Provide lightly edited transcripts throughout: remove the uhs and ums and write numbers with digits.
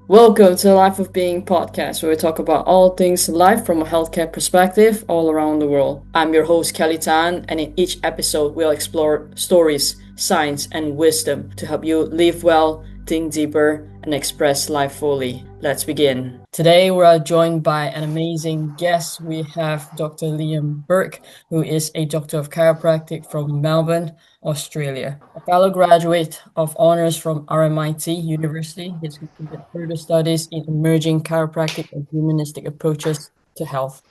Welcome to the Life of Being podcast, where we talk about all things life from a healthcare perspective all around the world. I'm your host, Kelly Tan, and in each episode, we'll explore stories, science, and wisdom to help you live well, think deeper, and express life fully. Let's begin. Today, we're joined by an amazing guest. We have Dr. Liam Burke, who is a doctor of chiropractic from Melbourne, Australia. A fellow graduate of honors from RMIT University, he's completed further studies in emerging chiropractic and humanistic approaches to health.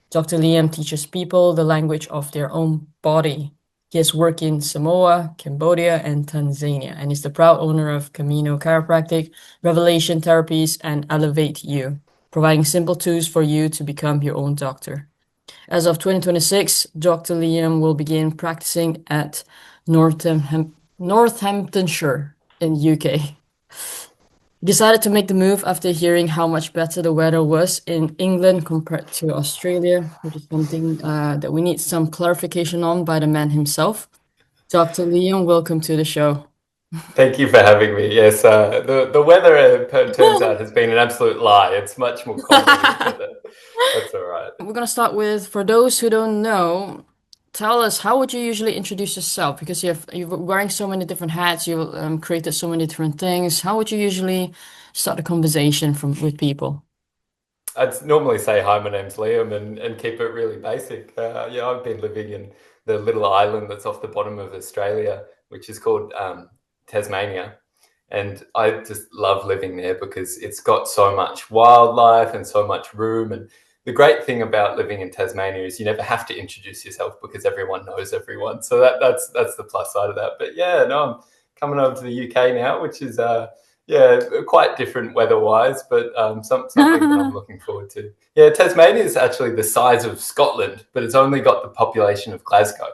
Dr. Liam teaches people the language of their own body. He has worked in Samoa, Cambodia, and Tanzania, and is the proud owner of Camino Chiropractic, Revelation Therapies, and Elevate You, providing simple tools for you to become your own doctor. As of 2026, Dr. Liam will begin practicing at Northamptonshire in UK. He decided to make the move after hearing how much better the weather was in England compared to Australia, which is something that we need some clarification on by the man himself. Dr. Liam, welcome to the show. Thank you for having me. Yes, the weather turns out has been an absolute lie. It's much more complicated, but that's all right. We're going to start with, for those who don't know, tell us, how would you usually introduce yourself? Because you're wearing so many different hats, you've created so many different things. How would you usually start a conversation with people? I'd normally say, hi, my name's Liam, and keep it really basic. I've been living in the little island that's off the bottom of Australia, which is called Tasmania. And I just love living there because it's got so much wildlife and so much room. And the great thing about living in Tasmania is you never have to introduce yourself because everyone knows everyone. So that's the plus side of that. But yeah, no, I'm coming over to the UK now, which is quite different weather-wise, but something that I'm looking forward to. Yeah, Tasmania is actually the size of Scotland, but it's only got the population of Glasgow.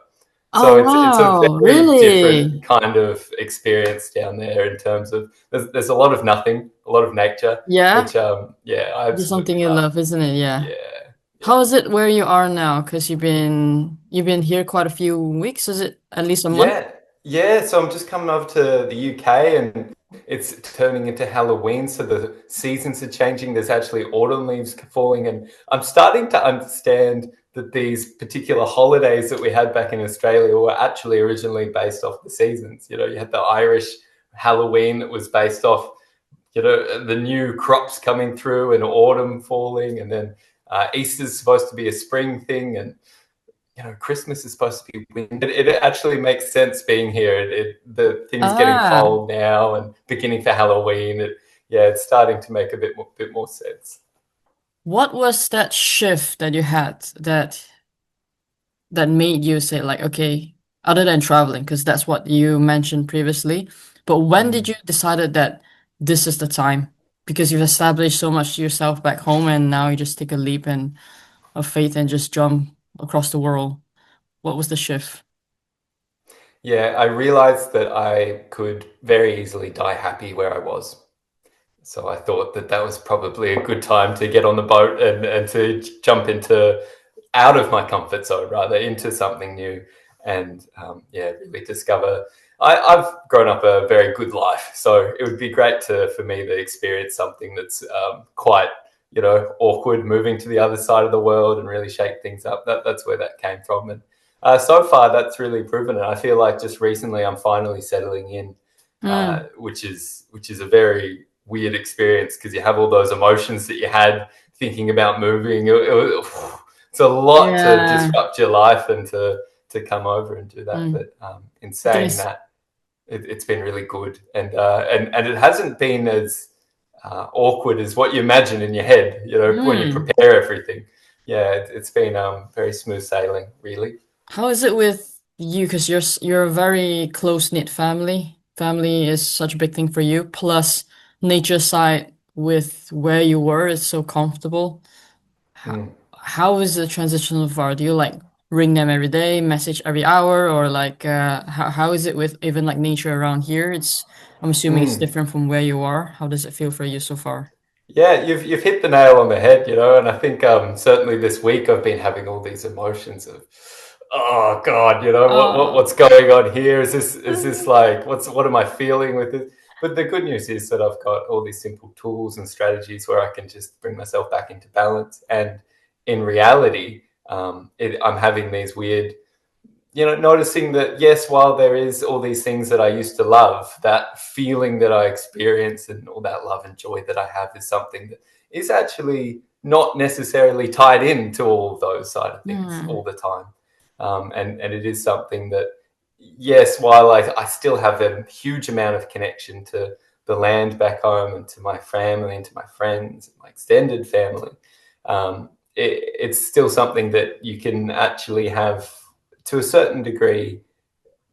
So Oh, it's a wow, very really? different kind of experience down there in terms of there's a lot of nothing, a lot of nature, Yeah, which I just something absolutely you love. love, isn't it? Yeah. Yeah, How yeah. is it where you are now? Because you've been here quite a few weeks. Is it at least a month? Yeah, yeah. So I'm just coming over to the UK and it's turning into Halloween. So the seasons are changing. There's actually autumn leaves falling. And I'm starting to understand that these particular holidays that we had back in Australia were actually originally based off the seasons. You know, you had the Irish Halloween that was based off, the new crops coming through and autumn falling. And then Easter's supposed to be a spring thing. And Christmas is supposed to be winter. It actually makes sense being here. The things getting Ah, cold now and beginning for Halloween. It's starting to make a bit more sense. what was that shift that you had that made you say like, okay, other than traveling, because that's what you mentioned previously, but when did Mm. you decided that this is the time? Because you've established so much yourself back home, and now you just take a leap of faith and just jump across the world. What was the shift? Yeah, I realized that I could very easily die happy where I was. So I thought that that was probably a good time to get on the boat and to jump into out of my comfort zone, rather into something new, and really discover. I've grown up a very good life, so it would be great for me to experience something that's quite awkward, moving to the other side of the world and really shake things up. That's where that came from, and so far that's really proven it. I feel like just recently I'm finally settling in, Mm, which is a very weird experience because you have all those emotions that you had thinking about moving. It's a lot to yeah. disrupt your life and to come over and do that. Mm. But in Then saying it's that, it's been really good, and it hasn't been as awkward as what you imagine in your head. When you mm. prepare everything. Yeah, it's been very smooth sailing, really. How is it with you? Because you're a very close-knit family. Family is such a big thing for you. Plus, nature side with where you were is so comfortable. How, Mm. how is the transition so far? Do you like ring them every day, message every hour, or like how is it with even like nature around here? I'm assuming it's Mm. different from where you are. How does it feel for you so far? Yeah, you've hit the nail on the head, and I think certainly this week I've been having all these emotions of, oh God, Oh. what's going on here? Is this like what am I feeling with this? But the good news is that I've got all these simple tools and strategies where I can just bring myself back into balance. And in reality, I'm having these weird, noticing that, yes, while there is all these things that I used to love, that feeling that I experience and all that love and joy that I have is something that is actually not necessarily tied into all of those side of things all the time. And it is something that, yes, while I still have a huge amount of connection to the land back home and to my family and to my friends and my extended family, it's still something that you can actually have to a certain degree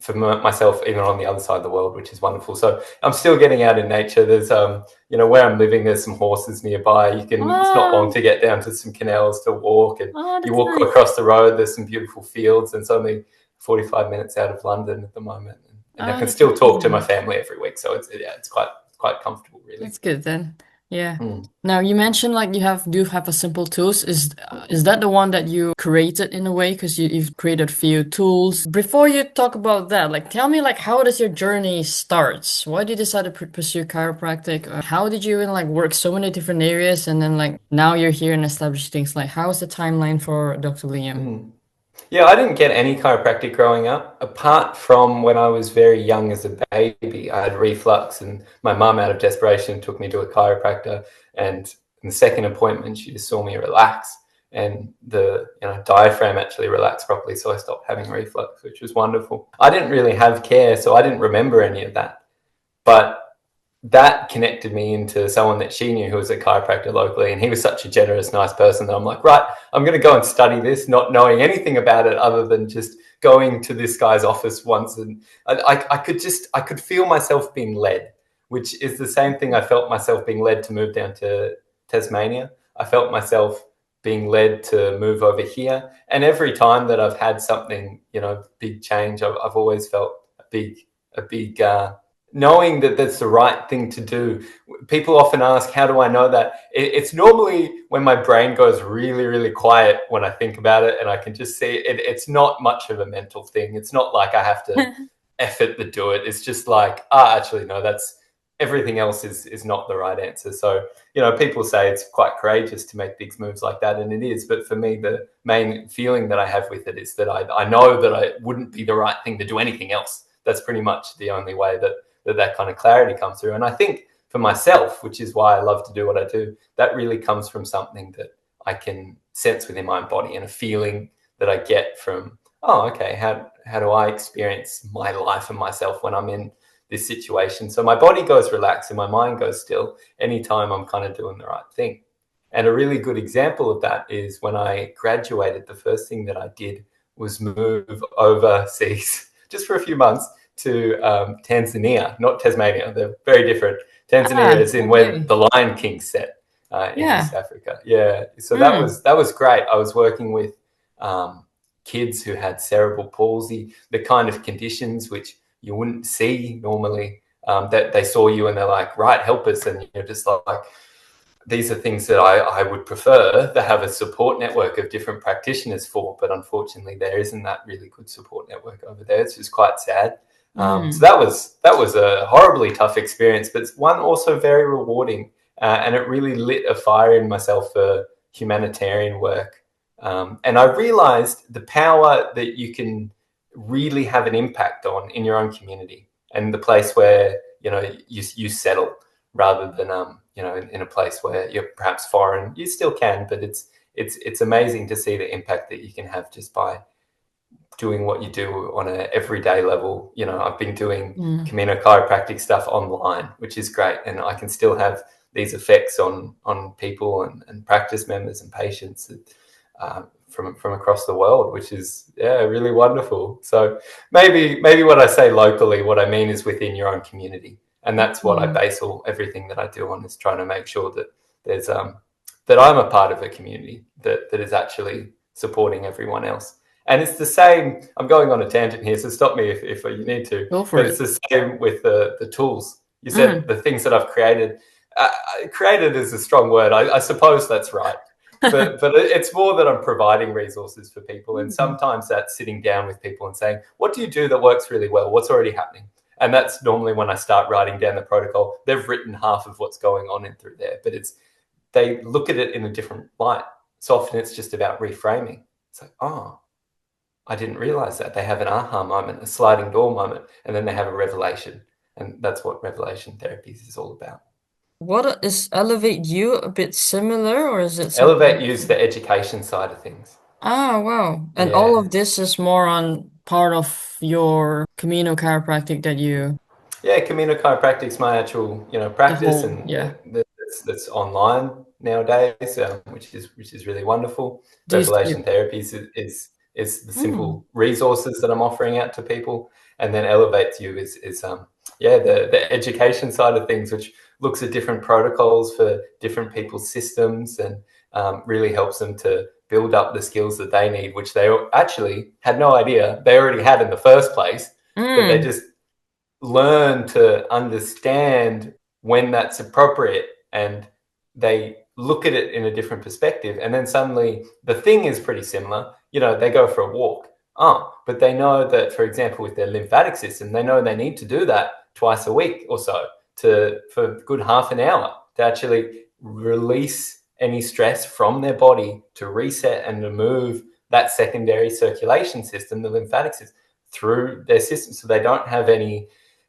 for myself, even on the other side of the world, which is wonderful. So I'm still getting out in nature. There's, where I'm living, there's some horses nearby. It's not long to get down to some canals to walk, and you walk across the road. There's some beautiful fields, and it's only 45 minutes out of London at the moment. And I can still talk to my family every week. So it's quite comfortable, really. That's good then. Yeah. Now you mentioned like you do have a simple tools. Is that the one that you created in a way? Because you've created a few tools. Before you talk about that, like tell me like how does your journey start? Why did you decide to pursue chiropractic? How did you even like work so many different areas, and then like now you're here and establish things? Like how's the timeline for Dr. Liam? Yeah, I didn't get any chiropractic growing up, apart from when I was very young as a baby. I had reflux, and my mum, out of desperation, took me to a chiropractor. And in the second appointment, she just saw me relax, and the diaphragm actually relaxed properly, so I stopped having reflux, which was wonderful. I didn't really have care, so I didn't remember any of that. But that connected me into someone that she knew who was a chiropractor locally, and he was such a generous, nice person that I'm like, right, I'm going to go and study this, not knowing anything about it other than just going to this guy's office once. And I could feel myself being led, which is the same thing I felt myself being led to move down to Tasmania. I felt myself being led to move over here. And every time that I've had something, big change, I've always felt a big knowing that that's the right thing to do. People often ask, how do I know that? It's normally when my brain goes really, really quiet when I think about it, and I can just see it. It's not much of a mental thing. It's not like I have to effort to do it. It's just like, actually, no, that's everything else is not the right answer. So, people say it's quite courageous to make big moves like that, and it is. But for me, the main feeling that I have with it is that I know that it wouldn't be the right thing to do anything else. That's pretty much the only way that kind of clarity comes through. And I think for myself, which is why I love to do what I do, that really comes from something that I can sense within my body, and a feeling that I get from, okay, how do I experience my life and myself when I'm in this situation? So my body goes relaxed and my mind goes still anytime I'm kind of doing the right thing. And a really good example of that is when I graduated, the first thing that I did was move overseas just for a few months to Tanzania, not Tasmania. They're very different. Tanzania is in where the Lion King set in East Africa. Yeah. So that was great. I was working with kids who had cerebral palsy, the kind of conditions which you wouldn't see normally, that they saw you and they're like, right, help us. And you're just like, these are things that I would prefer to have a support network of different practitioners for, but unfortunately there isn't that really good support network over there. It's just quite sad. So that was a horribly tough experience, but one also very rewarding, and it really lit a fire in myself for humanitarian work. And I realized the power that you can really have an impact on in your own community and the place where you settle, rather than in a place where you're perhaps foreign. You still can, but it's amazing to see the impact that you can have just by doing what you do on an everyday level. I've been doing Camino chiropractic stuff online, which is great, and I can still have these effects on people and practice members and patients from across the world, which is really wonderful. So maybe what I say locally, what I mean is within your own community, and that's what I base everything that I do on, is trying to make sure that there's that I'm a part of a community that is actually supporting everyone else. And it's the same. I'm going on a tangent here, so stop me if you need to. Go for it. It's the same with the tools. You said the things that I've created. Created is a strong word. I suppose that's right. But it's more that I'm providing resources for people. And sometimes that's sitting down with people and saying, what do you do that works really well? What's already happening? And that's normally when I start writing down the protocol. They've written half of what's going on in through there, but they look at it in a different light. So often it's just about reframing. It's like, oh, I didn't realize that. They have an aha moment, a sliding door moment, and then they have a revelation. And that's what revelation therapies is all about. What is Elevate You a bit similar, or is it Elevate something? use the education side of things. Ah, wow. And all Yeah. of this is more on part of your Camino chiropractic that you, Yeah, Camino Chiropractic is my actual, the practice, whole, and yeah. that's online nowadays, which is really wonderful. Do you see Revelation it? Therapies is the Hmm. simple resources that I'm offering out to people, and then Elevate You is the education side of things, which looks at different protocols for different people's systems, and really helps them to build up the skills that they need, which they actually had no idea they already had in the first place, but they Mm. just learn to understand when that's appropriate, and they look at it in a different perspective, and then suddenly the thing is pretty similar. They go for a walk, but they know that, for example, with their lymphatic system, they know they need to do that twice a week or so, for a good half an hour, to actually release any stress from their body, to reset and to move that secondary circulation system, the lymphatic system, through their system, so they don't have any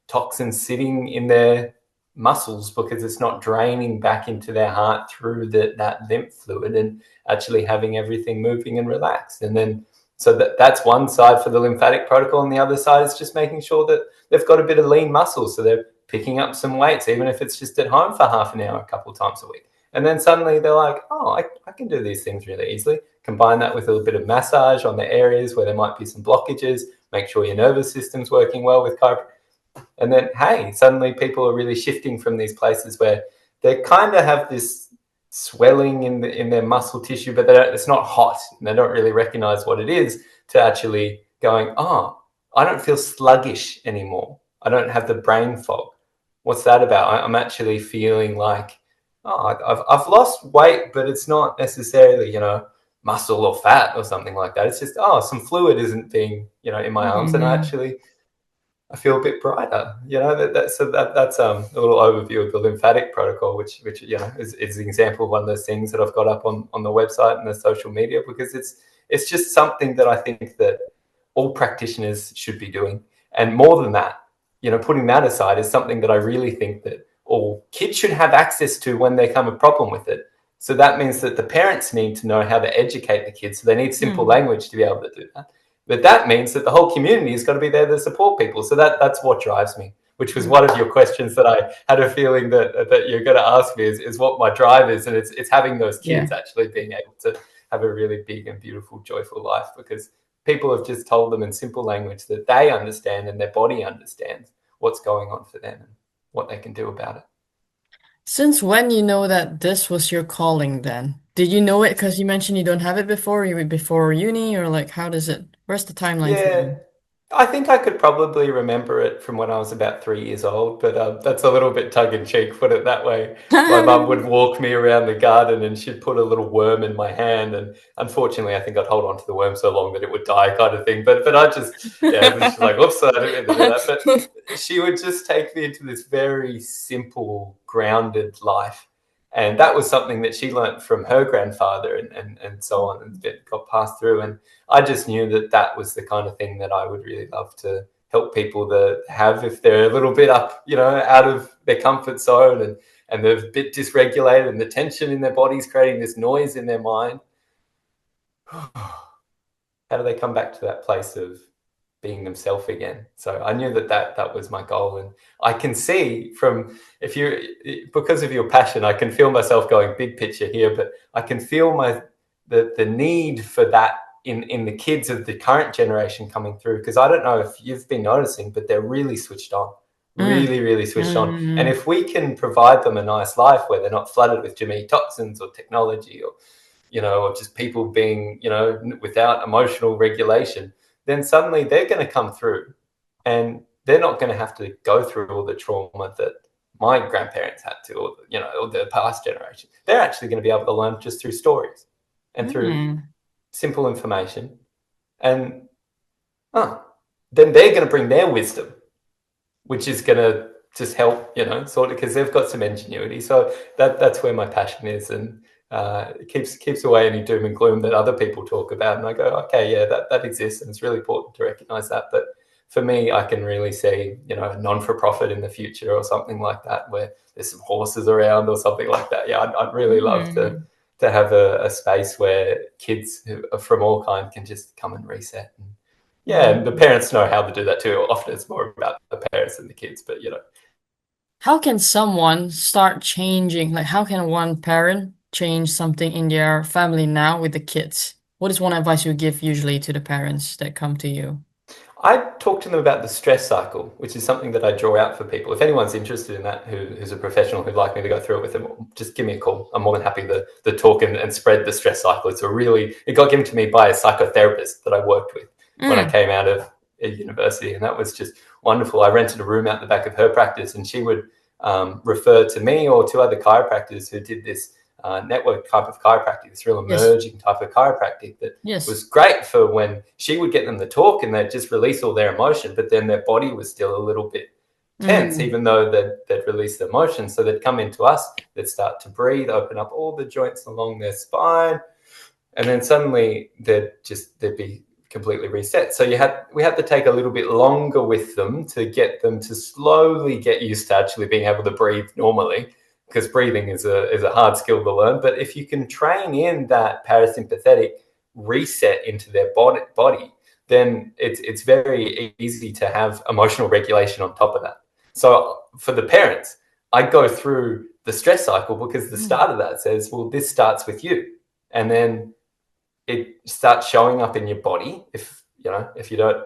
toxins sitting in their muscles, because it's not draining back into their heart through that lymph fluid, and actually having everything moving and relaxed. And then, so that's one side for the lymphatic protocol, and the other side is just making sure that they've got a bit of lean muscle, so they're picking up some weights, even if it's just at home for half an hour a couple of times a week. And then suddenly they're like, oh, I can do these things really easily. Combine that with a little bit of massage on the areas where there might be some blockages, make sure your nervous system's working well with chiropractic. And then, hey, suddenly people are really shifting from these places where they kind of have this swelling in their muscle tissue, but it's not hot, and they don't really recognize what it is, to actually going, oh, I don't feel sluggish anymore. I don't have the brain fog. What's that about? I'm actually feeling like, oh, I've lost weight, but it's not necessarily, muscle or fat or something like that. It's just, oh, some fluid isn't being, in my arms, and Mm. I feel a bit brighter. That's a little overview of the lymphatic protocol, which is an example of one of those things that I've got up on the website and the social media, because it's just something that I think that all practitioners should be doing. And more than that, putting that aside, is something that I really think that all kids should have access to when they come a problem with it. So that means that the parents need to know how to educate the kids. So they need simple Mm. language to be able to do that. But that means that the whole community has got to be there to support people. So that's what drives me, which was one of your questions that I had a feeling that you're going to ask me, is what my drive is. And it's having those Yeah. kids actually being able to have a really big and beautiful, joyful life, because people have just told them in simple language that they understand and their body understands what's going on for them and what they can do about it. Since when you know that this was your calling then? Did you know it because you mentioned you don't have it before, you before uni, or like how does it, where's the timeline for Yeah, you? I think I could probably remember it from when I was about 3 years old, but that's a little bit tongue in cheek, put it that way. My mum would walk me around the garden, and she'd put a little worm in my hand, and unfortunately, I think I'd hold on to the worm so long that it would die, kind of thing. But I just, yeah, she's like, "Oops, I didn't mean to do that." But she would just take me into this very simple, grounded life. And that was something that she learnt from her grandfather, and so on, and it got passed through. And I just knew that was the kind of thing that I would really love to help people to have, if they're a little bit up, out of their comfort zone, and they're a bit dysregulated, and the tension in their body's creating this noise in their mind. How do they come back to that place of being themselves again? So I knew that was my goal, and I can see from, if you, because of your passion, I can feel myself going big picture here, but I can feel the need for that in the kids of the current generation coming through, because I don't know if you've been noticing, but they're really switched on. Mm. Really, really switched on. And Mm. if we can provide them a nice life where they're not flooded with too many toxins or technology, or just people being, without emotional regulation, then suddenly they're going to come through, and they're not going to have to go through all the trauma that my grandparents had to, or the past generation. They're actually going to be able to learn just through stories and through Mm. simple information. And then they're going to bring their wisdom. which is going to just help, sort of, because they've got some ingenuity. So that's where my passion is, and it keeps away any doom and gloom that other people talk about. And I go, okay, yeah, that exists, and it's really important to recognize that. But for me, I can really see, a non-for-profit in the future or something like that, where there's some horses around or something like that. Yeah, I'd really love to have a space where kids from all kinds can just come and reset. And yeah, and the parents know how to do that too. Often it's more about the parents than the kids, but How can someone start changing? Like, how can one parent change something in their family now with the kids? What is one advice you give usually to the parents that come to you? I talk to them about the stress cycle, which is something that I draw out for people. If anyone's interested in that, who's a professional who'd like me to go through it with them, just give me a call. I'm more than happy to talk and spread the stress cycle. It got given to me by a psychotherapist that I worked with when I came out of a university, and that was just wonderful. I rented a room out the back of her practice, and she would refer to me or to other chiropractors who did this network type of chiropractic, this real emerging type of chiropractic that was great for when she would get them to talk and they'd just release all their emotion, but then their body was still a little bit tense, even though they'd release the emotion. So they'd come into us, they'd start to breathe, open up all the joints along their spine, and then suddenly they'd be completely reset. So we had to take a little bit longer with them to get them to slowly get used to actually being able to breathe normally, because breathing is a hard skill to learn. But if you can train in that parasympathetic reset into their body, then it's very easy to have emotional regulation on top of that. So for the parents, I go through the stress cycle, because the start of that says, well, this starts with you. And then it starts showing up in your body. If you don't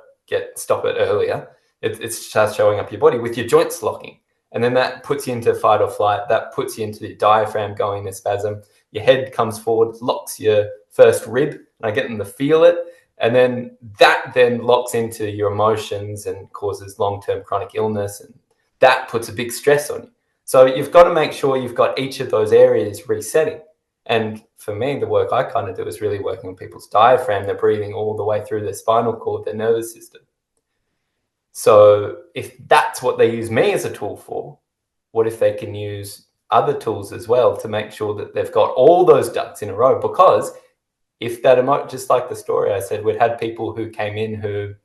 stop it earlier, it starts showing up your body with your joints locking. And then that puts you into fight or flight. That puts you into the diaphragm going into spasm. Your head comes forward, locks your first rib, and I get them to feel it. And then that locks into your emotions and causes long-term chronic illness. And that puts a big stress on you. So you've got to make sure you've got each of those areas resetting. And for me, the work I kind of do is really working on people's diaphragm. They're breathing all the way through their spinal cord, their nervous system. So if that's what they use me as a tool for, what if they can use other tools as well to make sure that they've got all those ducks in a row? Because if that just like the story I said, we'd had people who came in who,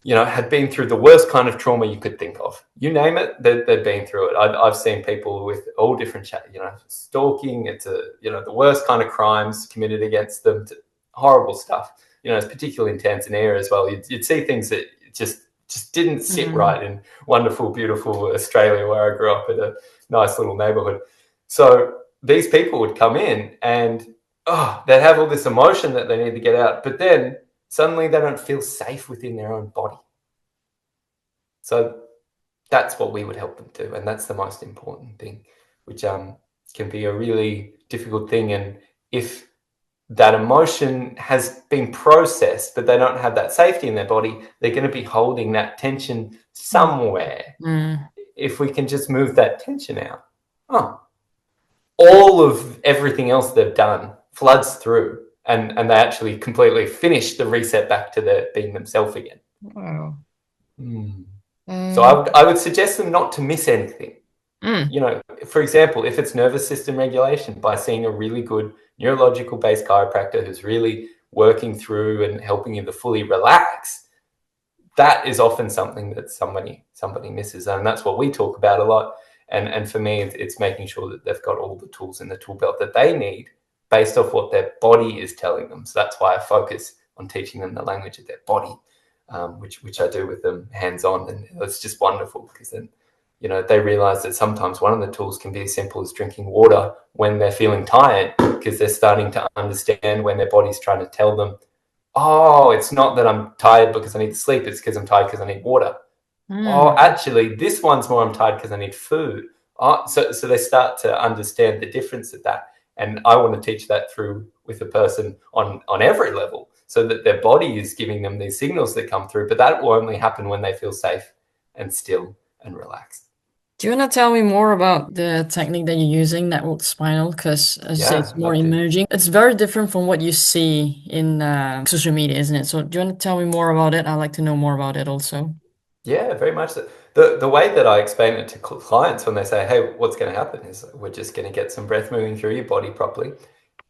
had been through the worst kind of trauma you could think of. You name it, they've been through it. I've seen people with all different, stalking, it's the worst kind of crimes committed against them, horrible stuff. It's particularly in Tanzania as well. You'd see things that just didn't sit right in wonderful, beautiful Australia, where I grew up in a nice little neighborhood. So these people would come in and they'd have all this emotion that they need to get out, but then suddenly they don't feel safe within their own body. So that's what we would help them do. And that's the most important thing, which can be a really difficult thing. And if that emotion has been processed, but they don't have that safety in their body, they're going to be holding that tension somewhere. If we can just move that tension out, all of everything else they've done floods through, and they actually completely finish the reset back to being themselves again. Wow. So I would suggest them not to miss anything. For example, if it's nervous system regulation, by seeing a really good neurological based chiropractor who's really working through and helping you to fully relax, that is often something that somebody misses. And that's what we talk about a lot. And for me, it's making sure that they've got all the tools in the tool belt that they need based off what their body is telling them. So that's why I focus on teaching them the language of their body, which I do with them hands-on. And it's just wonderful, because then they realize that sometimes one of the tools can be as simple as drinking water when they're feeling tired, because they're starting to understand when their body's trying to tell them, oh, it's not that I'm tired because I need to sleep, it's because I'm tired because I need water. Oh, actually, this one's more I'm tired because I need food. So they start to understand the difference of that. And I want to teach that through with a person on every level, so that their body is giving them these signals that come through. But that will only happen when they feel safe and still and relaxed. Do you want to tell me more about the technique that you're using, NetworkSpinal? Because as you say, it's more emerging. It's very different from what you see in social media, isn't it? So do you want to tell me more about it? I'd like to know more about it also. Yeah, very much so. The way that I explain it to clients when they say, hey, what's going to happen is we're just going to get some breath moving through your body properly.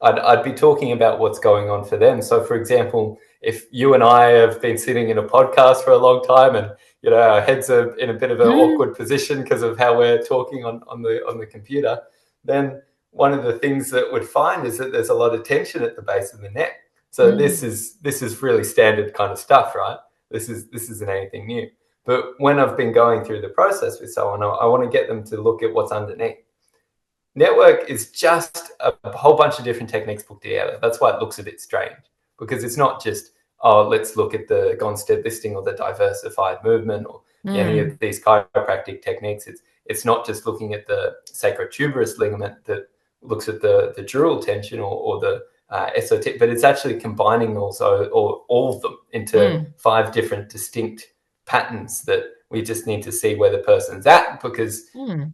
I'd be talking about what's going on for them. So, for example, if you and I have been sitting in a podcast for a long time and our heads are in a bit of an awkward position because of how we're talking on the computer, then one of the things that we'd find is that there's a lot of tension at the base of the neck. So this is really standard kind of stuff, right? This isn't anything new. But when I've been going through the process with someone, I want to get them to look at what's underneath. Network is just a whole bunch of different techniques put together. That's why it looks a bit strange, because it's not just, let's look at the Gonstead listing or the diversified movement or any of these chiropractic techniques. It's not just looking at the sacrotuberous ligament that looks at the dural tension or the esoteric, but it's actually combining also or all of them into 5 different distinct patterns that we just need to see where the person's at, because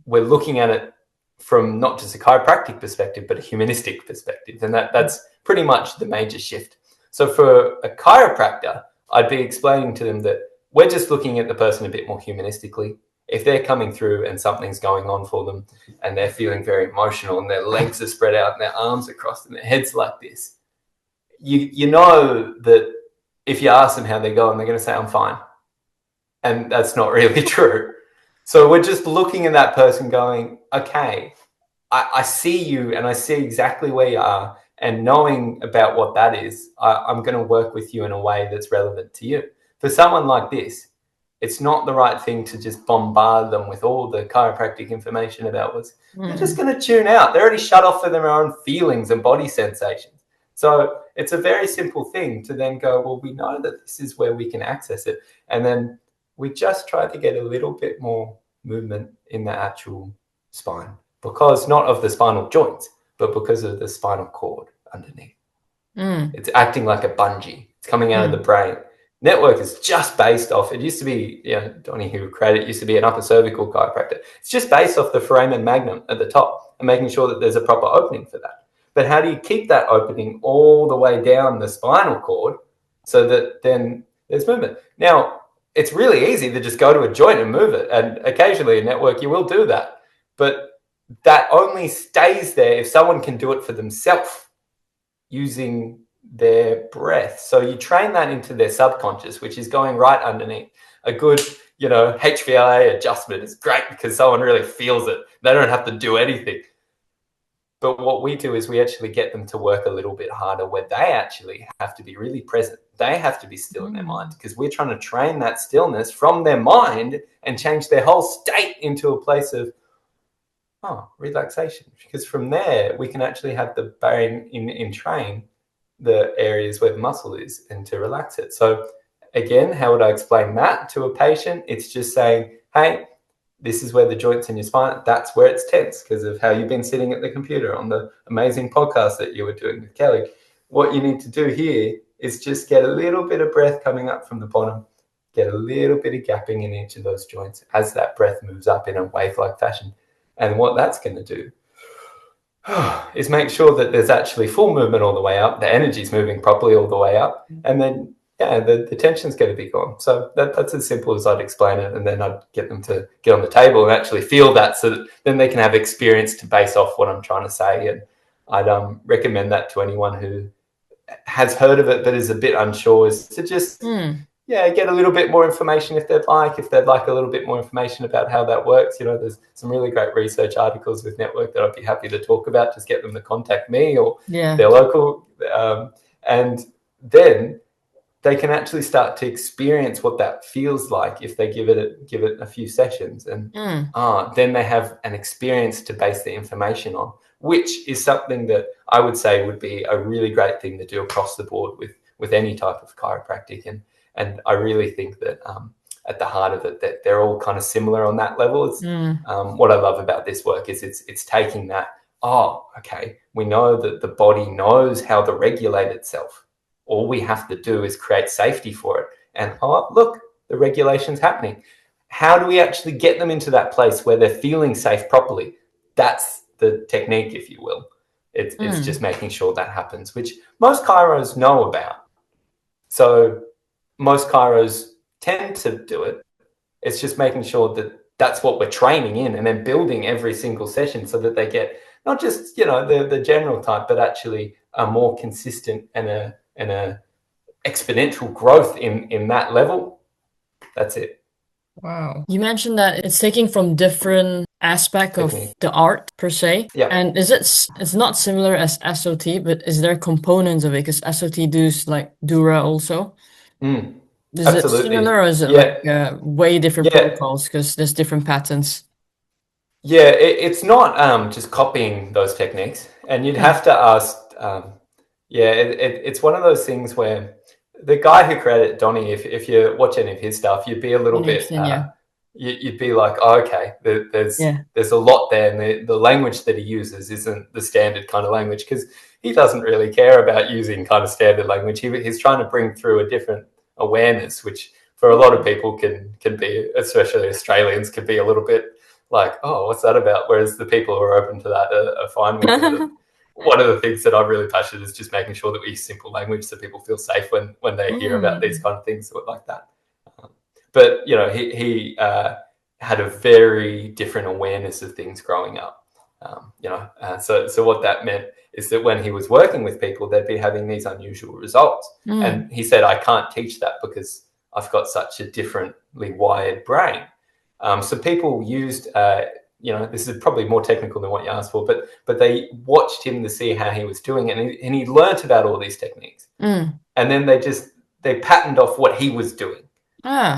we're looking at it from not just a chiropractic perspective, but a humanistic perspective. And that's pretty much the major shift. So for a chiropractor, I'd be explaining to them that we're just looking at the person a bit more humanistically. If they're coming through and something's going on for them and they're feeling very emotional and their legs are spread out and their arms are crossed and their head's like this, you know that if you ask them how they're going, they're going to say, I'm fine. And that's not really true. So we're just looking at that person going, okay, I see you and I see exactly where you are, and knowing about what that is, I'm going to work with you in a way that's relevant to you. For someone like this, it's not the right thing to just bombard them with all the chiropractic information about what's. They're just going to tune out. They're already shut off for their own feelings and body sensations. So it's a very simple thing to then go, well, we know that this is where we can access it. And then we just try to get a little bit more movement in the actual spine, because not of the spinal joints, but because of the spinal cord underneath. It's acting like a bungee. It's coming out of the brain. Network is just based off, it used to be, Donnie, who created it, used to be an upper cervical chiropractor. It's just based off the foramen magnum at the top and making sure that there's a proper opening for that. But how do you keep that opening all the way down the spinal cord so that then there's movement? Now, it's really easy to just go to a joint and move it. And occasionally in network, you will do that. But that only stays there if someone can do it for themselves using their breath. So you train that into their subconscious, which is going right underneath. A good, HVLA adjustment is great because someone really feels it. They don't have to do anything. But what we do is we actually get them to work a little bit harder, where they actually have to be really present. They have to be still in their mind, because we're trying to train that stillness from their mind and change their whole state into a place of relaxation. Because from there, we can actually have the brain in train the areas where the muscle is and to relax it. So again, how would I explain that to a patient? It's just saying, hey, this is where the joints in your spine, that's where it's tense because of how you've been sitting at the computer on the amazing podcast that you were doing with Kelly. What you need to do here is just get a little bit of breath coming up from the bottom, get a little bit of gapping in each of those joints as that breath moves up in a wave-like fashion. And what that's going to do is make sure that there's actually full movement all the way up, the energy's moving properly all the way up, and then the tension's going to be gone. So that's as simple as I'd explain it, and then I'd get them to get on the table and actually feel that, so that then they can have experience to base off what I'm trying to say. And I'd recommend that to anyone who has heard of it but is a bit unsure, is to just get a little bit more information if they'd like a little bit more information about how that works. There's some really great research articles with Network that I'd be happy to talk about. Just get them to contact me or their local, and then they can actually start to experience what that feels like if they give it a few sessions, and then they have an experience to base the information on, which is something that I would say would be a really great thing to do across the board with any type of chiropractic. And I really think that at the heart of it, that they're all kind of similar on that level. It's, what I love about this work is it's taking that, we know that the body knows how to regulate itself. All we have to do is create safety for it. And look, the regulation's happening. How do we actually get them into that place where they're feeling safe properly? That's the technique, if you will. It's just making sure that happens, which most chiros know about. So most chiros tend to do it, It's just making sure that that's what we're training in, and then building every single session so that they get not just, you know, the general type, but actually a more consistent and a exponential growth in that level. That's it. Wow. You mentioned that it's taking from different aspect of Technique. the art per se. Yeah. And it's not similar as SOT, but is there components of it? Because SOT does like Dura also. Is it Absolutely. similar, or is it Yeah. like way different Yeah. protocols because there's different patterns? Yeah, it's not just copying those techniques, and you'd have to ask. It's one of those things where the guy who created it, Donnie, if you watch any of his stuff, you'd be a little bit. You'd be like, oh, okay, there's a lot there, and the language that he uses isn't the standard kind of language, because he doesn't really care about using kind of standard language. He's trying to bring through a different awareness, which for a lot of people can be, especially Australians, can be a little bit like, oh, what's that about? Whereas the people who are open to that are fine with it. One of the things that I'm really passionate is just making sure that we use simple language so people feel safe when they hear about these kind of things like that. But, you know, he had a very different awareness of things growing up. So what that meant is that when he was working with people, they'd be having these unusual results. And he said, I can't teach that because I've got such a differently wired brain. So people used, this is probably more technical than what you asked for, but they watched him to see how he was doing it, and he learnt about all these techniques. And then they patterned off what he was doing.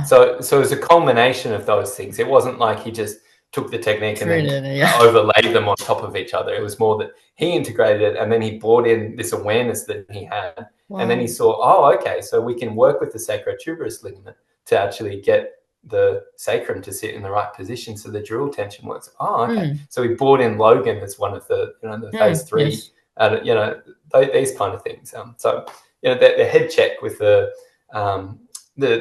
So it was a culmination of those things. It wasn't like he just took the technique and then overlaid them on top of each other. It was more that he integrated it, and then he brought in this awareness that he had. And then he saw, oh, okay, so we can work with the sacrotuberous ligament to actually get the sacrum to sit in the right position so the dural tension works. Oh, okay. So we brought in Logan as one of the phase 3, these kind of things. So the head check with the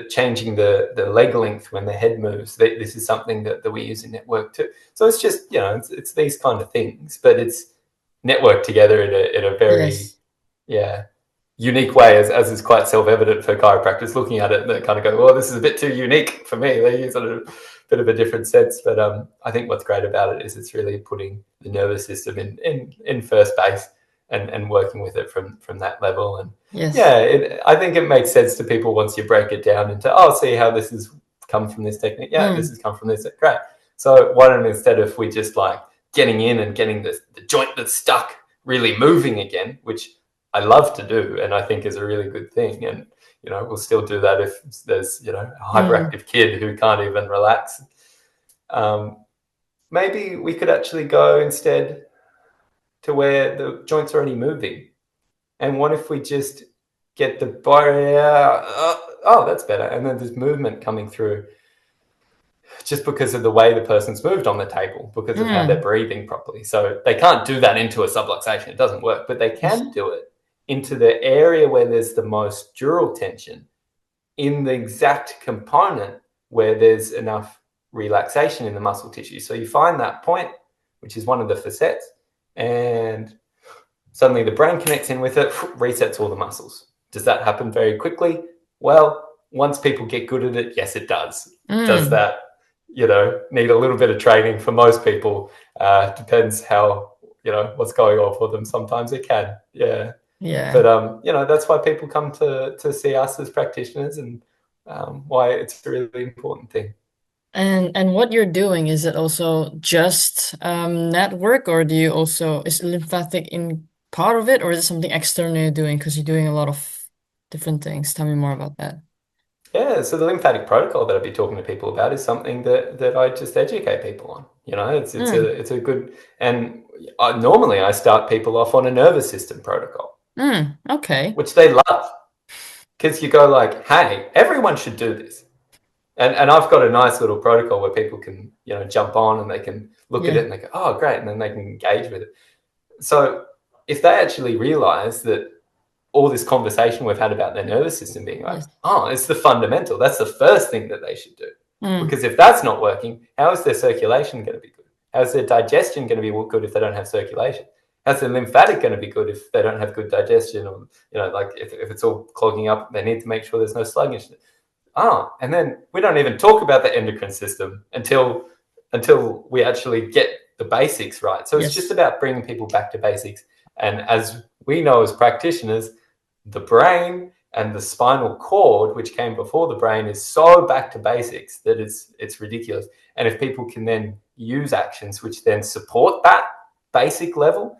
changing the leg length when the head moves. This is something that we use in network too. So it's just, it's these kind of things, but it's networked together in a very unique way, as is quite self-evident for chiropractors looking at it. They kind of go, well, this is a bit too unique for me. They use it in a bit of a different sense. But I think what's great about it is it's really putting the nervous system in first base and working with it from that level. And I think it makes sense to people once you break it down into, see how this has come from this technique. This has come from this. Great. So why don't, instead of we just like getting in and getting the joint that's stuck really moving again, which I love to do, and I think is a really good thing. And, we'll still do that if there's, a hyperactive kid who can't even relax. Maybe we could actually go instead to where the joints are already moving. And what if we just get the body out? That's better. And then there's movement coming through just because of the way the person's moved on the table, because of how they're breathing properly. So they can't do that into a subluxation. It doesn't work, but they can do it into the area where there's the most dural tension, in the exact component where there's enough relaxation in the muscle tissue. So you find that point, which is one of the facets, and suddenly the brain connects in with it, resets all the muscles. Does that happen very quickly? Well, once people get good at it, yes, it does. Does that, need a little bit of training? For most people, depends how, what's going on for them. Sometimes it can. But that's why people come to see us as practitioners, and why it's a really important thing. And what you're doing, is it also just network, or do you also, is lymphatic in part of it, or is it something external you're doing? Because you're doing a lot of different things. Tell me more about that. Yeah, so the lymphatic protocol that I'd be talking to people about is something that I just educate people on. It's a good, and normally I start people off on a nervous system protocol. Okay. Which they love, because you go like, hey, everyone should do this. And I've got a nice little protocol where people can, jump on and they can look at it and they go, oh, great. And then they can engage with it. So if they actually realize that all this conversation we've had about their nervous system being like, it's the fundamental, that's the first thing that they should do. Because if that's not working, how is their circulation going to be good? How is their digestion going to be good if they don't have circulation? How's the lymphatic going to be good if they don't have good digestion? Or, like if it's all clogging up, they need to make sure there's no sluggishness. and then we don't even talk about the endocrine system until we actually get the basics right. So it's just about bringing people back to basics. And as we know as practitioners, the brain and the spinal cord, which came before the brain, is so back to basics that it's ridiculous. And if people can then use actions which then support that basic level,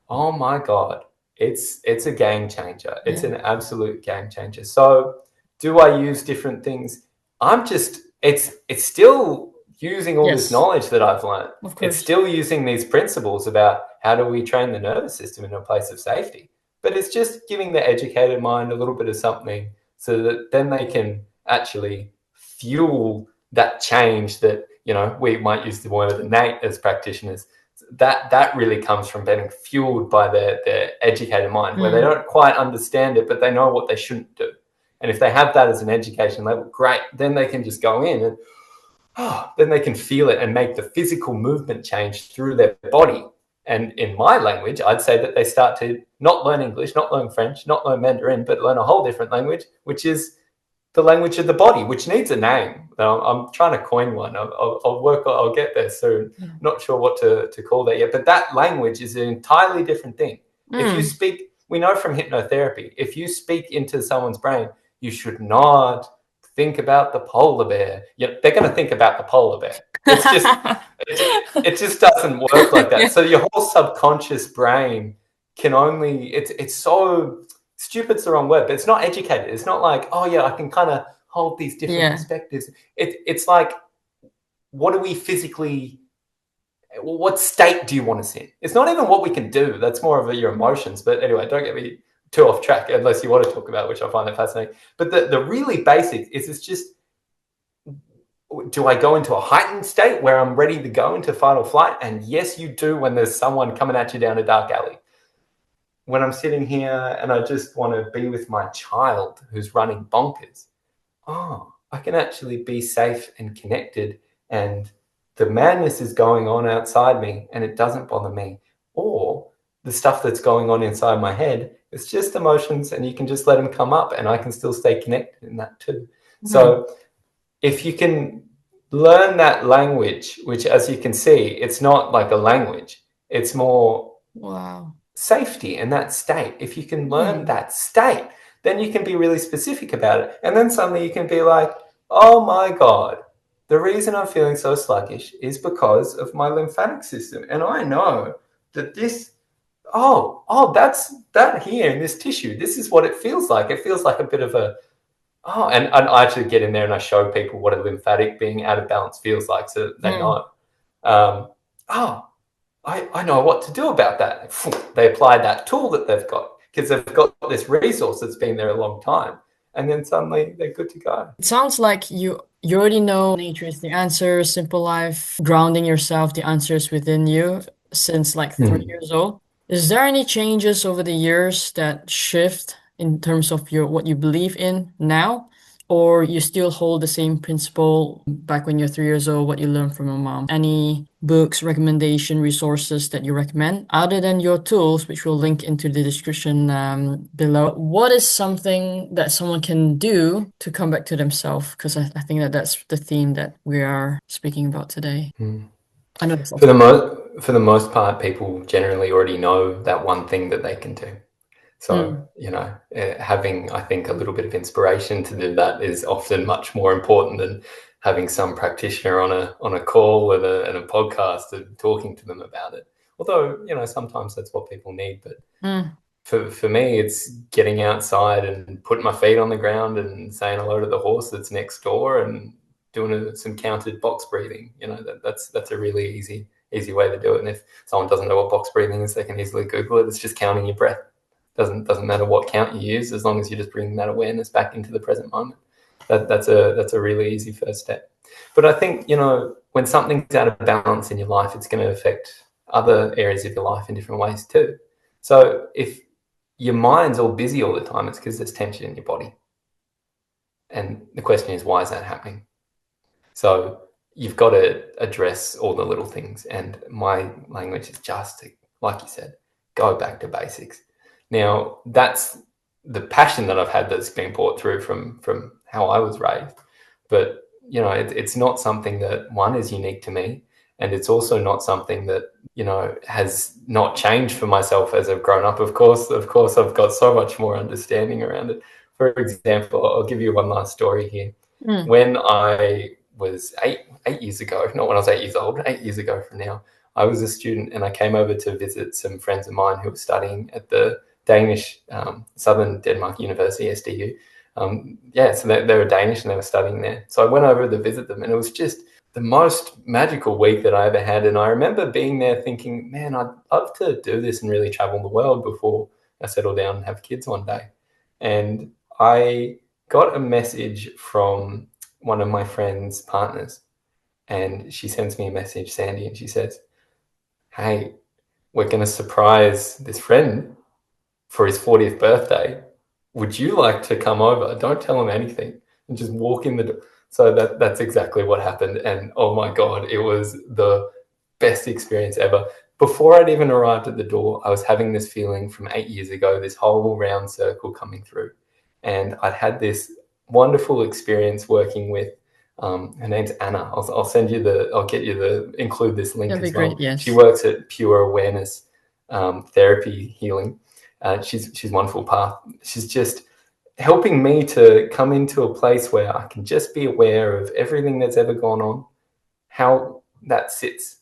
oh my God, it's a game changer. It's an absolute game changer. So do I use different things? It's still using all this knowledge that I've learned. It's still using these principles about how do we train the nervous system in a place of safety. But it's just giving the educated mind a little bit of something so that then they can actually fuel that change that, we might use the word innate as practitioners. That really comes from being fueled by their educated mind, where they don't quite understand it, but they know what they shouldn't do. And if they have that as an education level, great, then they can just go in and then they can feel it and make the physical movement change through their body. And in my language, I'd say that they start to not learn English, not learn French, not learn Mandarin, but learn a whole different language, which is the language of the body, which needs a name. I'm trying to coin one. I'll get there soon. Not sure what to call that yet, but that language is an entirely different thing. If you speak, we know from hypnotherapy, if you speak into someone's brain, you should not think about the polar bear. They're going to think about the polar bear. It's just, it just doesn't work like that. So your whole subconscious brain can only, it's so, stupid's the wrong word, but it's not educated. It's not like, I can kind of hold these different perspectives. It's like, what state do you want us in? It's not even what we can do. That's more of your emotions. But anyway, don't get me too off track unless you want to talk about, which I find that fascinating. But the really basic is it's just, do I go into a heightened state where I'm ready to go into fight or flight? And yes, you do when there's someone coming at you down a dark alley. When I'm sitting here and I just want to be with my child who's running bonkers, I can actually be safe and connected, and the madness is going on outside me and it doesn't bother me. Or the stuff that's going on inside my head, it's just emotions and you can just let them come up and I can still stay connected in that too. Mm-hmm. So if you can learn that language, which as you can see, it's not like a language, it's more safety in that state. If you can learn that state, then you can be really specific about it. And then suddenly you can be like, oh my God, the reason I'm feeling so sluggish is because of my lymphatic system. And I know that this, that's that here in this tissue. This is what it feels like. It feels like a bit of a, and I actually get in there and I show people what a lymphatic being out of balance feels like so that they know. I know what to do about that. They apply that tool that they've got because they've got this resource that's been there a long time. And then suddenly they're good to go. It sounds like you already know nature is the answer, simple life, grounding yourself, the answers within you since like 3 years old. Is there any changes over the years that shift in terms of what you believe in now? Or you still hold the same principle back when you're 3 years old, what you learned from your mom? Any books, recommendation, resources that you recommend other than your tools, which we'll link into the description below? What is something that someone can do to come back to themselves? Because I think that's the theme that we are speaking about today. I know for the most part, people generally already know that one thing that they can do. So, having, I think, a little bit of inspiration to do that is often much more important than having some practitioner on a call and a podcast and talking to them about it. Although, sometimes that's what people need. But for me, it's getting outside and putting my feet on the ground and saying hello to the horse that's next door and doing some counted box breathing. That's a really easy way to do it. And if someone doesn't know what box breathing is, they can easily Google it. It's just counting your breath. Doesn't matter what count you use, as long as you just bring that awareness back into the present moment. That's a really easy first step. But I think, when something's out of balance in your life, it's going to affect other areas of your life in different ways too. So if your mind's all busy all the time, it's because there's tension in your body. And the question is, why is that happening? So you've got to address all the little things. And my language is just to, like you said, go back to basics. Now, that's the passion that I've had that's been brought through from how I was raised. But, you know, it's not something that, one, is unique to me, and it's also not something that, you know, has not changed for myself as I've grown up. Of course, I've got so much more understanding around it. For example, I'll give you one last story here. When I was eight years ago, not when I was 8 years old, 8 years ago from now, I was a student and I came over to visit some friends of mine who were studying at the Danish Southern Denmark University, SDU. So they were Danish and they were studying there. So I went over to visit them, and it was just the most magical week that I ever had. And I remember being there thinking, man, I'd love to do this and really travel the world before I settle down and have kids one day. And I got a message from one of my friend's partners, and she sends me a message, Sandy, and she says, hey, we're going to surprise this friend for his 40th birthday. Would you like to come over? Don't tell him anything and just walk in the door. So that's exactly what happened. And oh my God, it was the best experience ever. Before I'd even arrived at the door, I was having this feeling from 8 years ago, this whole round circle coming through. And I'd had this wonderful experience working with, her name's Anna. I'll get you include this link. That'd as be well. great, yes. She works at Pure Awareness Therapy Healing. She's wonderful path. She's just helping me to come into a place where I can just be aware of everything that's ever gone on, how that sits.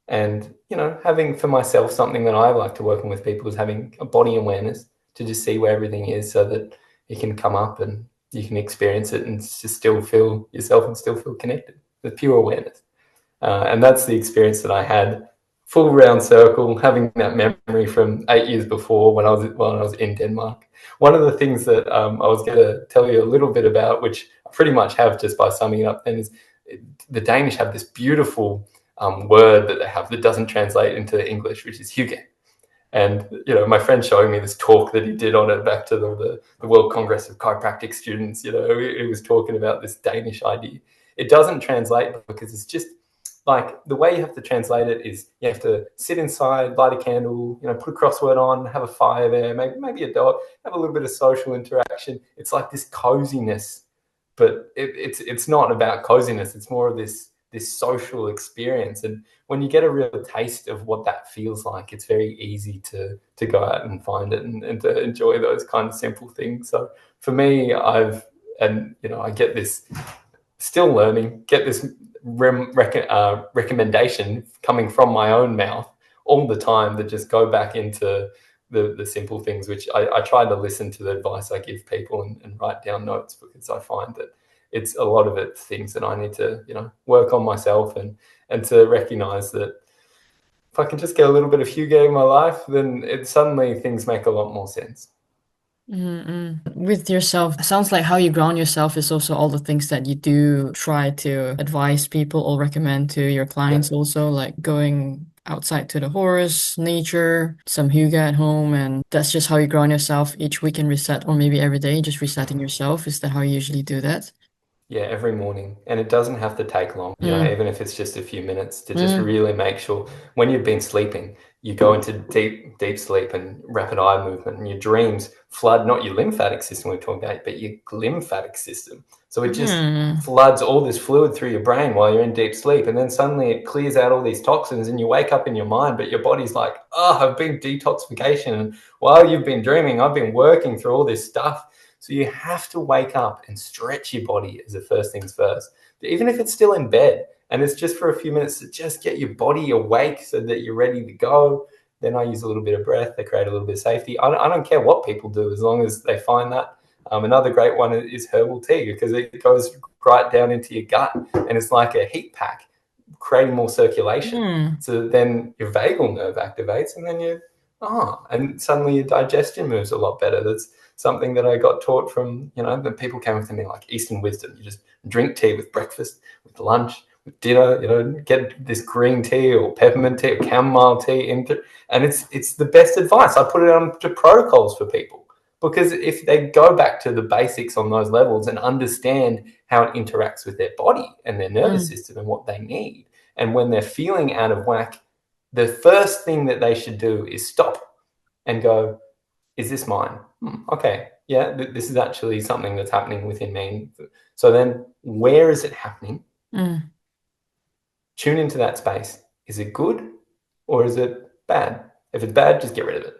And, you know, having for myself something that I like to working with people is having a body awareness to just see where everything is so that it can come up and you can experience it and just still feel yourself and still feel connected with pure awareness. And that's the experience that I had, full round circle, having that memory from 8 years before when I was in Denmark. One of the things that I was going to tell you a little bit about, which I pretty much have just by summing it up then, is the Danish have this beautiful word that they have that doesn't translate into English, which is hygge. And, you know, my friend showing me this talk that he did on it back to the World Congress of Chiropractic Students, you know, he was talking about this Danish idea. It doesn't translate because it's just like the way you have to translate it is you have to sit inside, light a candle, you know, put a crossword on, have a fire there, maybe a dog, have a little bit of social interaction. It's like this coziness, but it's not about coziness. It's more of this social experience. And when you get a real taste of what that feels like, it's very easy to go out and find it and to enjoy those kind of simple things. So for me, I get this, still learning, get this recommendation coming from my own mouth all the time to just go back into the simple things, which I try to listen to the advice I give people and write down notes, because I find that it's a lot of it things that I need to, you know, work on myself and to recognize that if I can just get a little bit of hygge in my life, then suddenly things make a lot more sense. With yourself, it sounds like how you ground yourself is also all the things that you do try to advise people or recommend to your clients. Also, like going outside to the forest, nature, some hygge at home, and that's just how you ground yourself each week and reset, or maybe every day, just resetting yourself. Is that how you usually do that? Yeah, every morning. And it doesn't have to take long, you know, even if it's just a few minutes, to just really make sure when you've been sleeping, you go into deep sleep and rapid eye movement, and your dreams flood not your lymphatic system we're talking about, but your lymphatic system. So it just floods all this fluid through your brain while you're in deep sleep. And then suddenly it clears out all these toxins and you wake up in your mind, but your body's like, oh, I've been detoxification. And while you've been dreaming, I've been working through all this stuff. So you have to wake up and stretch your body as the first things first, even if it's still in bed. And it's just for a few minutes to just get your body awake so that you're ready to go. Then I use a little bit of breath to create a little bit of safety. I don't care what people do as long as they find that. Another great one is herbal tea, because it goes right down into your gut and it's like a heat pack, creating more circulation. So then your vagal nerve activates and then and suddenly your digestion moves a lot better. That's something that I got taught from, you know, the people came up to me like Eastern wisdom. You just drink tea with breakfast, with lunch, with dinner, you know, get this green tea or peppermint tea or chamomile tea into, and it's the best advice. I put it onto protocols for people, because if they go back to the basics on those levels and understand how it interacts with their body and their nervous system and what they need, and when they're feeling out of whack, the first thing that they should do is stop and go, is this mine? Okay, yeah, this is actually something that's happening within me. So then where is it happening? Tune into that space. Is it good or is it bad? If it's bad, just get rid of it.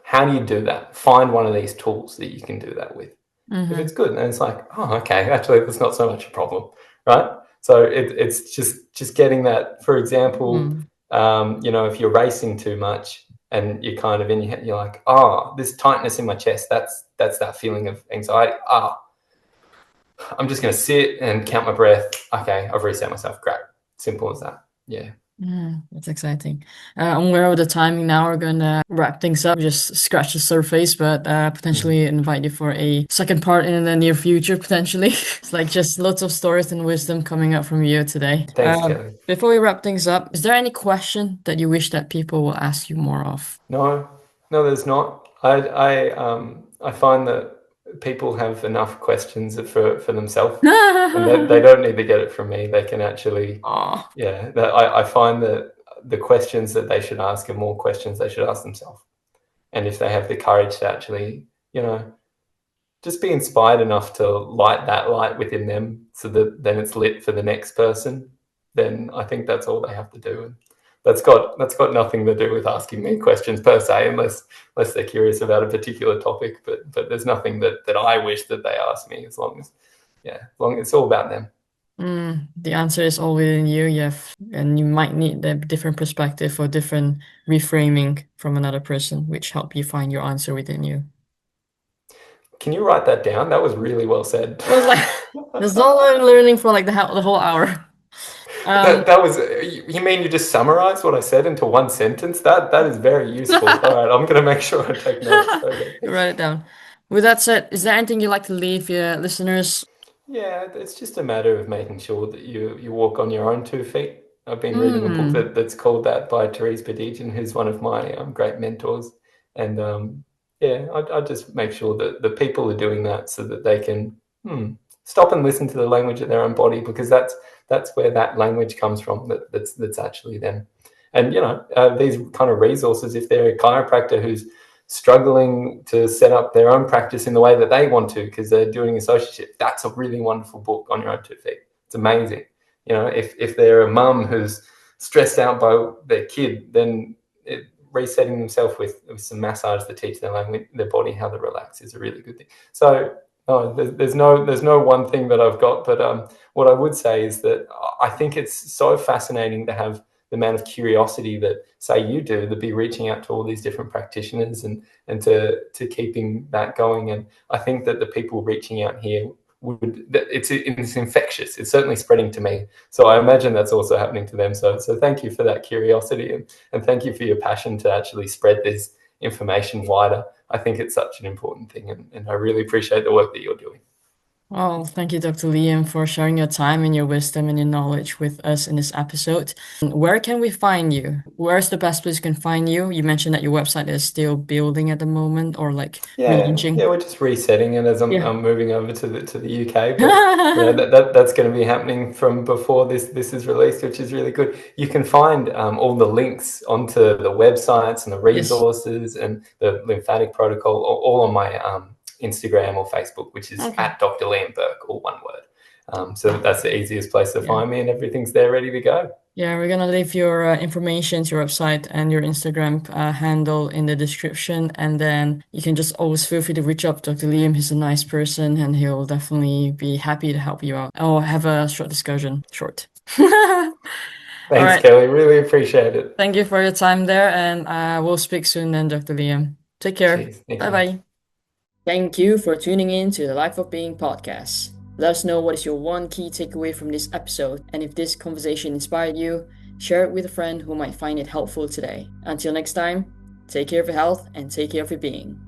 How do you do that? Find one of these tools that you can do that with. If it's good, then it's like, oh, okay, actually, that's not so much a problem, right? So it's just getting that. For example, if you're racing too much and you're kind of in your head, you're like, oh, this tightness in my chest, that's that feeling of anxiety. I'm just going to sit and count my breath. Okay, I've reset myself. Great. Simple as that. Yeah. That's exciting. I'm aware of the timing now. We're going to wrap things up, just scratch the surface, but potentially invite you for a second part in the near future, potentially. It's like just lots of stories and wisdom coming up from you today. Thanks, Kelly. Before we wrap things up, is there any question that you wish that people will ask you more of? No, there's not. I find that people have enough questions for themselves, and they don't need to get it from me. They can actually, I find that the questions that they should ask are more questions they should ask themselves. And if they have the courage to actually, just be inspired enough to light that light within them so that then it's lit for the next person, then I think that's all they have to do. And that's got nothing to do with asking me questions per se, unless they're curious about a particular topic. But there's nothing that I wish that they ask me, as long as it's all about them. The answer is all within you, and you might need a different perspective or different reframing from another person, which help you find your answer within you. Can you write that down? That was really well said. I was like, that's all I'm learning for like the whole hour. That was. You mean you just summarized what I said into one sentence? That is very useful. All right, I'm going to make sure I take notes. Okay. Write it down. With that said, is there anything you'd like to leave your listeners? Yeah, it's just a matter of making sure that you walk on your own 2 feet. I've been reading a book that's called that by Therese Badigian, who's one of my great mentors. And I just make sure that the people are doing that so that they can stop and listen to the language of their own body, because that's where that language comes from. That's actually them. And these kind of resources, if they're a chiropractor who's struggling to set up their own practice in the way that they want to because they're doing associateship, that's a really wonderful book, On Your Own 2 Feet. It's amazing. If they're a mum who's stressed out by their kid, then resetting themselves with some massage that teach their body how to relax is a really good thing. So there's no one thing that I've got, but what I would say is that I think it's so fascinating to have the amount of curiosity that, say, you do, to be reaching out to all these different practitioners and to keeping that going. And I think that the people reaching out here it's infectious. It's certainly spreading to me. So I imagine that's also happening to them. So thank you for that curiosity, and thank you for your passion to actually spread this information wider. I think it's such an important thing, and I really appreciate the work that you're doing. Well, thank you, Dr. Liam, for sharing your time and your wisdom and your knowledge with us in this episode. Where can we find you? Where's the best place you can find you? You mentioned that your website is still building at the moment, or like relaunching. Yeah, we're just resetting it as I'm moving over to the UK. But that's going to be happening from before this is released, which is really good. You can find all the links onto the websites and the resources and the lymphatic protocol all on my Instagram or Facebook, which is at Dr. Liam Burke, all one word. So that's the easiest place to find me, and everything's there ready to go. Yeah, we're gonna leave your information, your website, and your Instagram handle in the description, and then you can just always feel free to reach out to Dr. Liam. He's a nice person, and he'll definitely be happy to help you out or have a short discussion. Thanks, Kelly. Really appreciate it. Thank you for your time there, and we'll speak soon then, Dr. Liam. Take care. Bye-bye. Thank you for tuning in to the Life of Being podcast. Let us know what is your one key takeaway from this episode, and if this conversation inspired you, share it with a friend who might find it helpful today. Until next time, take care of your health and take care of your being.